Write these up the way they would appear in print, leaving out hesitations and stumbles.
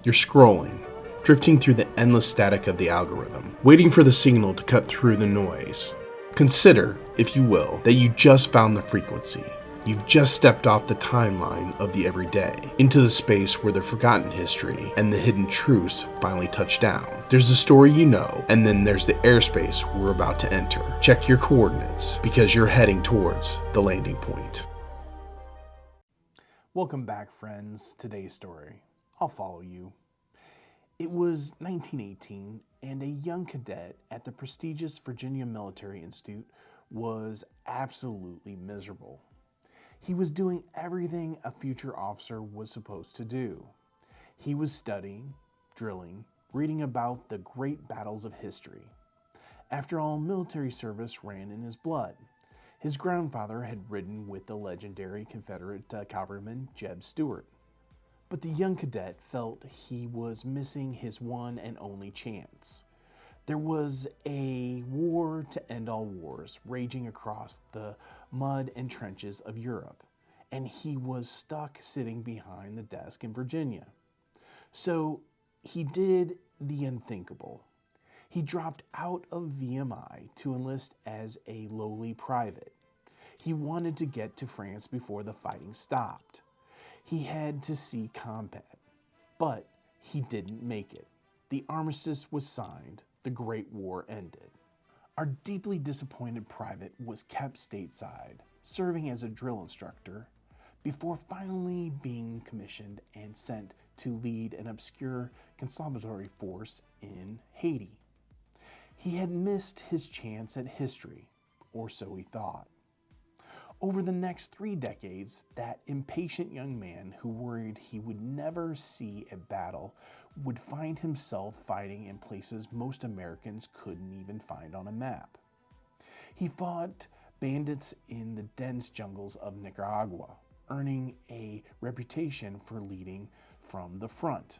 You're scrolling, drifting through the endless static of the algorithm, waiting for the signal to cut through the noise. Consider, if you will, that you just found the frequency. You've just stepped off the timeline of the everyday, into the space where the forgotten history and the hidden truths finally touch down. There's the story you know, and then there's the airspace we're about to enter. Check your coordinates, because you're heading towards the landing point. Welcome back, friends. Today's story. I'll follow you. It was 1918, and a young cadet at the prestigious Virginia Military Institute was absolutely miserable. He was doing everything a future officer was supposed to do. He was studying, drilling, reading about the great battles of history. After all, military service ran in his blood. His grandfather had ridden with the legendary Confederate cavalryman Jeb Stuart. But the young cadet felt he was missing his one and only chance. There was a war to end all wars raging across the mud and trenches of Europe, and he was stuck sitting behind the desk in Virginia. So he did the unthinkable. He dropped out of VMI to enlist as a lowly private. He wanted to get to France before the fighting stopped. He had to see combat, but he didn't make it. The armistice was signed. The Great War ended. Our deeply disappointed private was kept stateside, serving as a drill instructor, before finally being commissioned and sent to lead an obscure conciliatory force in Haiti. He had missed his chance at history, or so he thought. Over the next 3 decades, that impatient young man who worried he would never see a battle would find himself fighting in places most Americans couldn't even find on a map. He fought bandits in the dense jungles of Nicaragua, earning a reputation for leading from the front.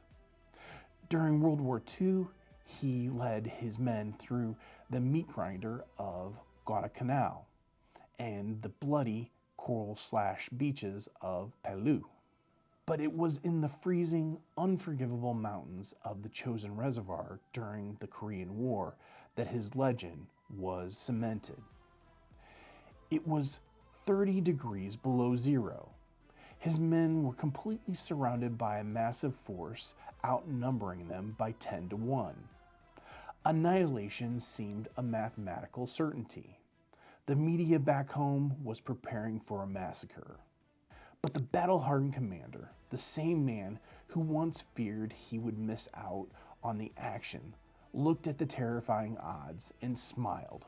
During World War II, he led his men through the meat grinder of Guadalcanal and the bloody coral-beaches of Pelú. But it was in the freezing, unforgivable mountains of the Chosin Reservoir during the Korean War that his legend was cemented. It was 30 degrees below zero. His men were completely surrounded by a massive force, outnumbering them by 10 to 1. Annihilation seemed a mathematical certainty. The media back home was preparing for a massacre. But the battle-hardened commander, the same man who once feared he would miss out on the action, looked at the terrifying odds and smiled.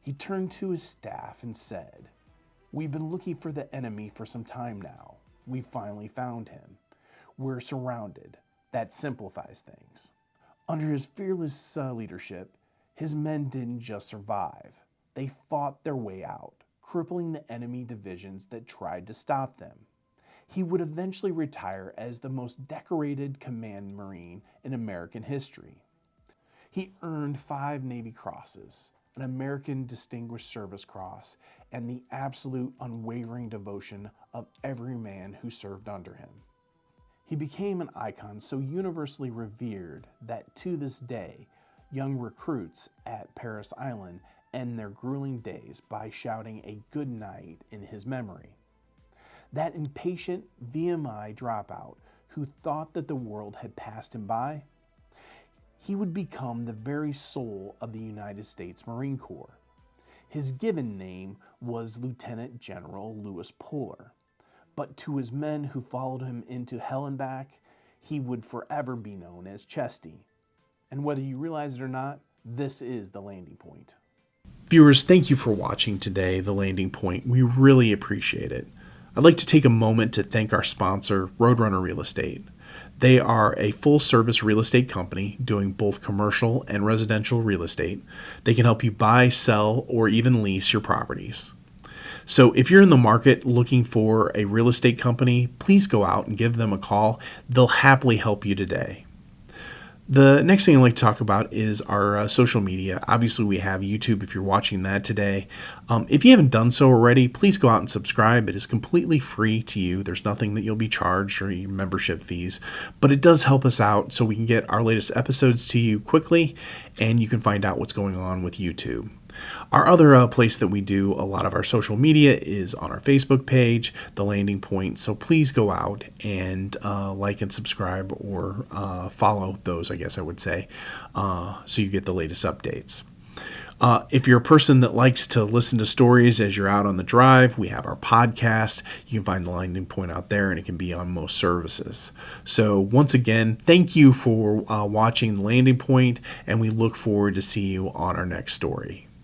He turned to his staff and said, "We've been looking for the enemy for some time now. We finally found him. We're surrounded. That simplifies things." Under his fearless leadership, his men didn't just survive. They fought their way out, crippling the enemy divisions that tried to stop them. He would eventually retire as the most decorated command Marine in American history. He earned 5 Navy Crosses, an American Distinguished Service Cross, and the absolute unwavering devotion of every man who served under him. He became an icon so universally revered that to this day, young recruits at Paris Island end their grueling days by shouting a good night in his memory. That impatient VMI dropout who thought that the world had passed him by, he would become the very soul of the United States Marine Corps. His given name was Lieutenant General Louis Puller, but to his men who followed him into hell and back, he would forever be known as Chesty. And whether you realize it or not, this is the landing point. Viewers, thank you for watching today, The Landing Point. We really appreciate it. I'd like to take a moment to thank our sponsor, Roadrunner Real Estate. They are a full-service real estate company doing both commercial and residential real estate. They can help you buy, sell, or even lease your properties. So if you're in the market looking for a real estate company, please go out and give them a call. They'll happily help you today. The next thing I'd like to talk about is our social media. Obviously, we have YouTube if you're watching that today. If you haven't done so already, please go out and subscribe. It is completely free to you. There's nothing that you'll be charged or your membership fees, but it does help us out so we can get our latest episodes to you quickly, and you can find out what's going on with YouTube. Our other place that we do a lot of our social media is on our Facebook page, The Landing Point. So please go out and like and subscribe or follow those, I guess I would say, so you get the latest updates. If you're a person that likes to listen to stories as you're out on the drive, we have our podcast. You can find The Landing Point out there, and it can be on most services. So once again, thank you for watching The Landing Point, and we look forward to see you on our next story.